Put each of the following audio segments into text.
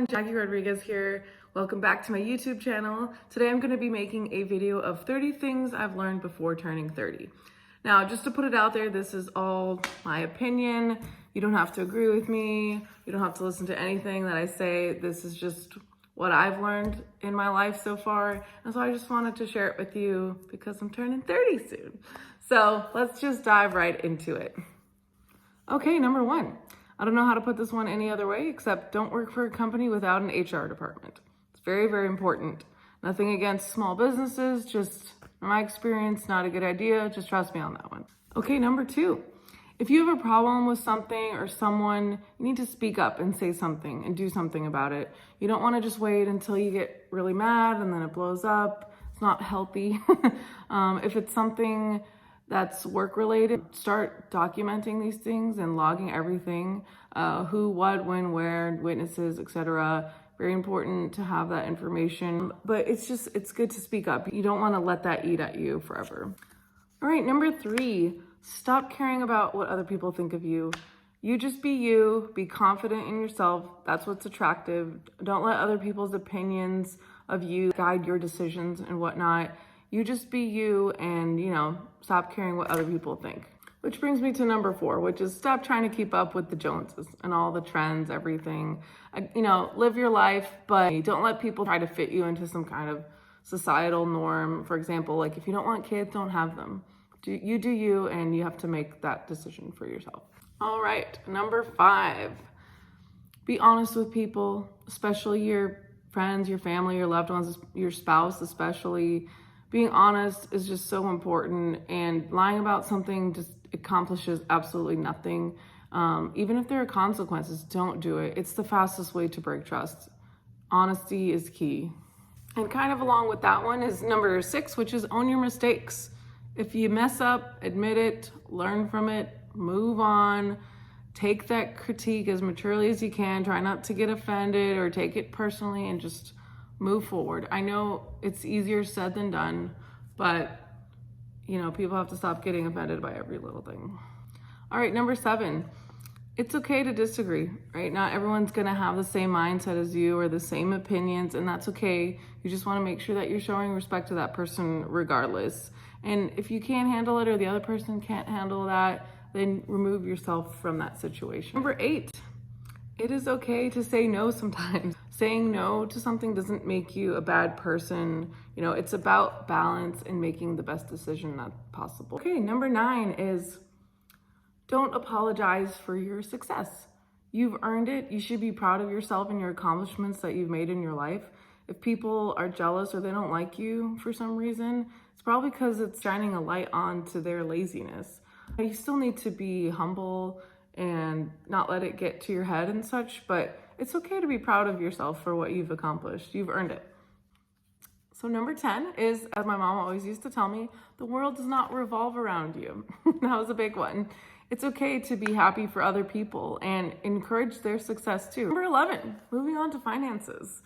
everyone, Jackie Rodriguez here. Welcome back to my YouTube channel. Today I'm going to be making a video of 30 things I've learned before turning 30. Now, just to put it out there, this is all my opinion. You don't have to agree with me. You don't have to listen to anything that I say. This is just what I've learned in my life so far. And so I just wanted to share it with you because I'm turning 30 soon. So let's just dive right into it. Okay, number one. I don't know how to put this one any other way except don't work for a company without an HR department. It's very, very important. Nothing against small businesses, just in my experience, not a good idea. Just trust me on that one. Okay, number two. If you have a problem with something or someone, you need to speak up and say something and do something about it. You don't want to just wait until you get really mad and then it blows up. It's not healthy. If it's something that's work related, start documenting these things and logging everything, who, what, when, where, witnesses, etc. Very important to have that information, but it's good to speak up. You don't want to let that eat at you forever. All right, number three, stop caring about what other people think of you. You just be you, be confident in yourself. That's what's attractive. Don't let other people's opinions of you guide your decisions and whatnot. You just be you and, stop caring what other people think. Which brings me to number four, which is stop trying to keep up with the Joneses and all the trends, everything. Live your life, but don't let people try to fit you into some kind of societal norm. For example, like if you don't want kids, don't have them. You do you, and you have to make that decision for yourself. All right, number five, be honest with people, especially your friends, your family, your loved ones, your spouse especially. Being honest is just so important, and lying about something just accomplishes absolutely nothing. Even if there are consequences, don't do it. It's the fastest way to break trust. Honesty is key. And kind of along with that one is number six, which is own your mistakes. If you mess up, admit it, learn from it, move on, take that critique as maturely as you can. Try not to get offended or take it personally and just move forward. I know it's easier said than done, but people have to stop getting offended by every little thing. All right, number seven, it's okay to disagree, right? Not everyone's gonna have the same mindset as you or the same opinions, and that's okay. You just wanna make sure that you're showing respect to that person regardless. And if you can't handle it or the other person can't handle that, then remove yourself from that situation. Number eight, it is okay to say no sometimes. Saying no to something doesn't make you a bad person. It's about balance and making the best decision that's possible. Okay, number nine is don't apologize for your success. You've earned it. You should be proud of yourself and your accomplishments that you've made in your life. If people are jealous or they don't like you for some reason, it's probably because it's shining a light on to their laziness. You still need to be humble and not let it get to your head and such, but it's okay to be proud of yourself for what you've accomplished. You've earned it. So number 10 is, as my mom always used to tell me, the world does not revolve around you. That was a big one. It's okay to be happy for other people and encourage their success too. Number 11, moving on to finances.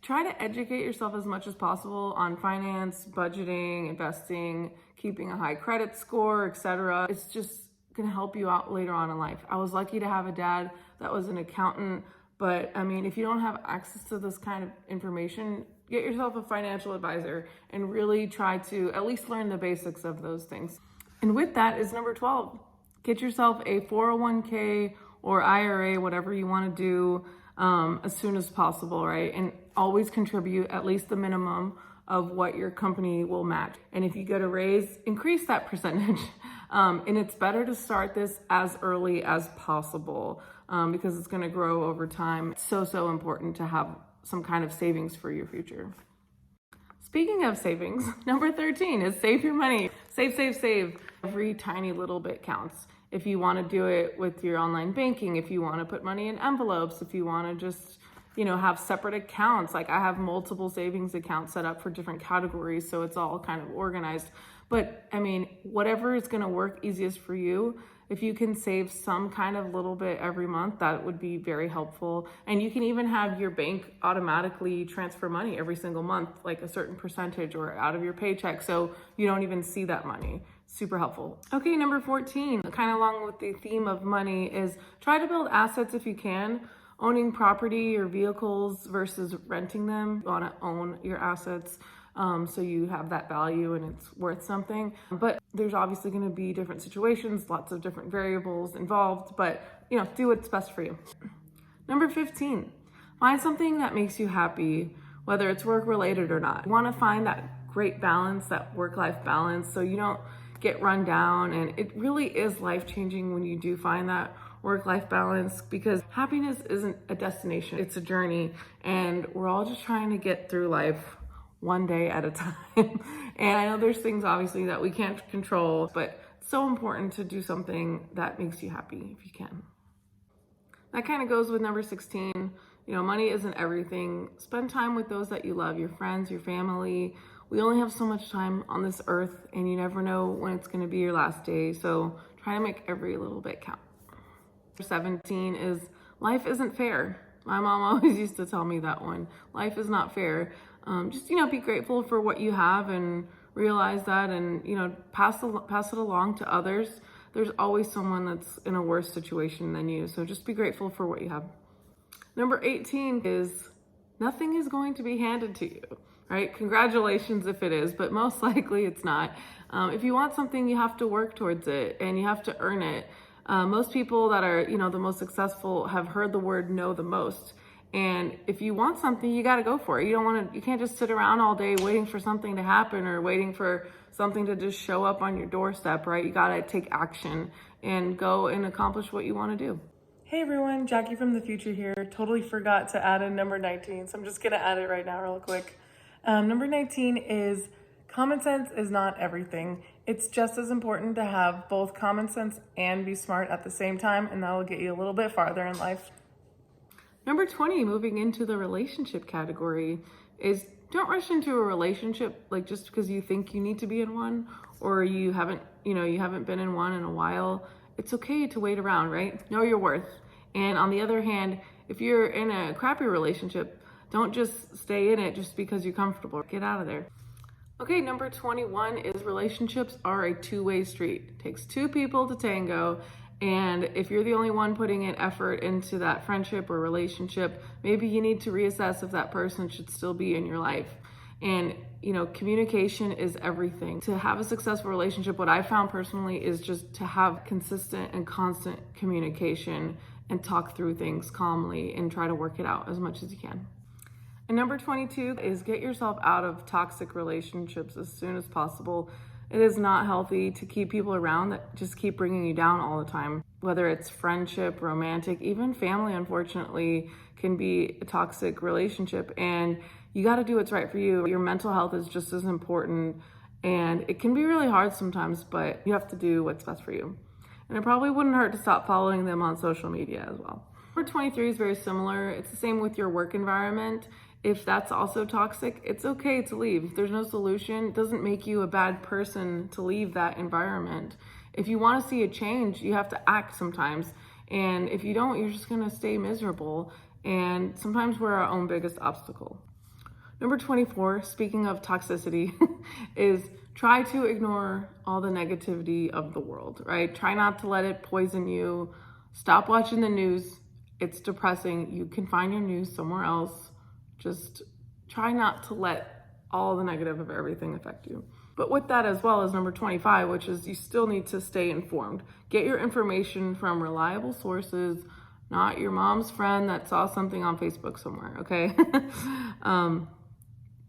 Try to educate yourself as much as possible on finance, budgeting, investing, keeping a high credit score, etc. It's just gonna help you out later on in life. I was lucky to have a dad that was an accountant, but if you don't have access to this kind of information, get yourself a financial advisor and really try to at least learn the basics of those things. And with that is number 12. Get yourself a 401k or IRA, whatever you want to do, as soon as possible, right? And always contribute at least the minimum of what your company will match. And if you get a raise, increase that percentage. And it's better to start this as early as possible because it's going to grow over time. It's so important to have some kind of savings for your future. Speaking of savings, number 13 is save your money. Save. Every tiny little bit counts. If you want to do it with your online banking, if you want to put money in envelopes, if you want to just have separate accounts. Like I have multiple savings accounts set up for different categories, so it's all kind of organized. But whatever is going to work easiest for you, if you can save some kind of little bit every month, that would be very helpful. And you can even have your bank automatically transfer money every single month, like a certain percentage or out of your paycheck, so you don't even see that money. Super helpful. Okay, number 14, kind of along with the theme of money, is try to build assets if you can. owning property or vehicles versus renting them. You want to own your assets so you have that value and it's worth something. But there's obviously going to be different situations, lots of different variables involved, but do what's best for you. Number 15, find something that makes you happy, whether it's work related or not. You want to find that great balance, that work-life balance, so you don't get run down. And it really is life-changing when you do find that work-life balance, because happiness isn't a destination, it's a journey, and we're all just trying to get through life one day at a time. And I know there's things obviously that we can't control, but it's so important to do something that makes you happy if you can. That kind of goes with number 16. Money isn't everything. Spend time with those that you love, your friends, your family. We only have so much time on this earth, and you never know when it's going to be your last day. So try to make every little bit count. Number 17 is life isn't fair. My mom always used to tell me that one. Life is not fair. Just be grateful for what you have and realize that, and pass it along to others. There's always someone that's in a worse situation than you. So just be grateful for what you have. Number 18 is nothing is going to be handed to you, right? Congratulations if it is, but most likely it's not. If you want something, you have to work towards it and you have to earn it. Most people that are, the most successful have heard the word no the most. And if you want something, you got to go for it. You can't just sit around all day waiting for something to happen or waiting for something to just show up on your doorstep, right? You got to take action and go and accomplish what you want to do. Hey everyone, Jackie from the future here. Totally forgot to add in number 19, so I'm just going to add it right now real quick. Number 19 is common sense is not everything. It's just as important to have both common sense and be smart at the same time, and that will get you a little bit farther in life. Number 20, moving into the relationship category, is don't rush into a relationship like just because you think you need to be in one, or you haven't been in one in a while. It's okay to wait around, right? Know your worth. And on the other hand, if you're in a crappy relationship, don't just stay in it just because you're comfortable. Get out of there. Okay, number 21 is relationships are a two-way street. It takes two people to tango. And if you're the only one putting in effort into that friendship or relationship, maybe you need to reassess if that person should still be in your life. And, communication is everything. To have a successful relationship, what I found personally is just to have consistent and constant communication and talk through things calmly and try to work it out as much as you can. And number 22 is get yourself out of toxic relationships as soon as possible. It is not healthy to keep people around that just keep bringing you down all the time. Whether it's friendship, romantic, even family, unfortunately, can be a toxic relationship. And you got to do what's right for you. Your mental health is just as important. And it can be really hard sometimes, but you have to do what's best for you. And it probably wouldn't hurt to stop following them on social media as well. Number 23 is very similar. It's the same with your work environment. If that's also toxic, it's okay to leave. If there's no solution, it doesn't make you a bad person to leave that environment. If you want to see a change, you have to act sometimes. And if you don't, you're just going to stay miserable. And sometimes we're our own biggest obstacle. Number 24, speaking of toxicity, is try to ignore all the negativity of the world, right? Try not to let it poison you. Stop watching the news. It's depressing. You can find your news somewhere else. Just try not to let all the negative of everything affect you. But with that as well as number 25, which is you still need to stay informed. Get your information from reliable sources, not your mom's friend that saw something on Facebook somewhere, okay?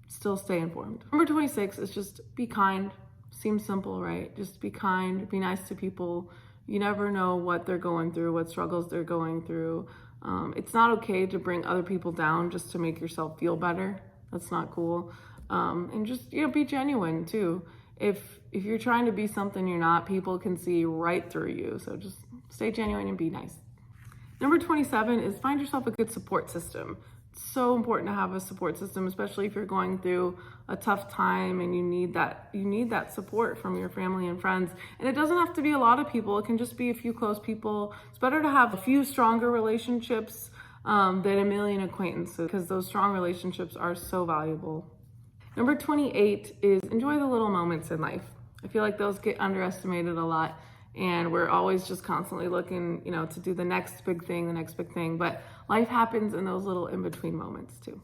Still stay informed. Number 26 is just be kind. Seems simple, right? Just be kind, be nice to people. You never know what they're going through, what struggles they're going through. It's not okay to bring other people down just to make yourself feel better. That's not cool. And just, be genuine too. If you're trying to be something you're not, people can see right through you. So just stay genuine and be nice. Number 27 is find yourself a good support system. It's so important to have a support system, especially if you're going through a tough time and you need that support from your family and friends. And it doesn't have to be a lot of people. It can just be a few close people. It's better to have a few stronger relationships than a million acquaintances, because those strong relationships are so valuable. Number 28 is enjoy the little moments in life. I feel like those get underestimated a lot. and we're always just constantly looking, to do the next big thing, but life happens in those little in-between moments too.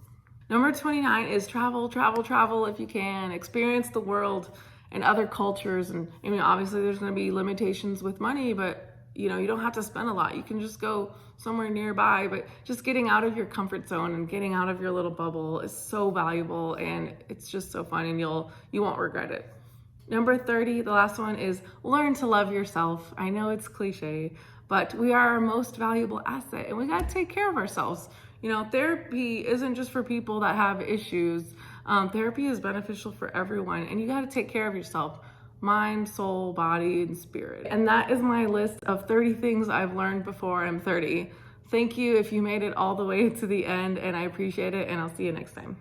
Number 29 is travel if you can. Experience the world and other cultures. And obviously there's going to be limitations with money, but you don't have to spend a lot. You can just go somewhere nearby, but just getting out of your comfort zone and getting out of your little bubble is so valuable, and it's just so fun, and you won't regret it. Number 30, the last one, is learn to love yourself. I know it's cliche, but we are our most valuable asset, and we got to take care of ourselves. Therapy isn't just for people that have issues. Therapy is beneficial for everyone, and you got to take care of yourself. Mind, soul, body, and spirit. And that is my list of 30 things I've learned before I'm 30. Thank you if you made it all the way to the end, and I appreciate it, and I'll see you next time.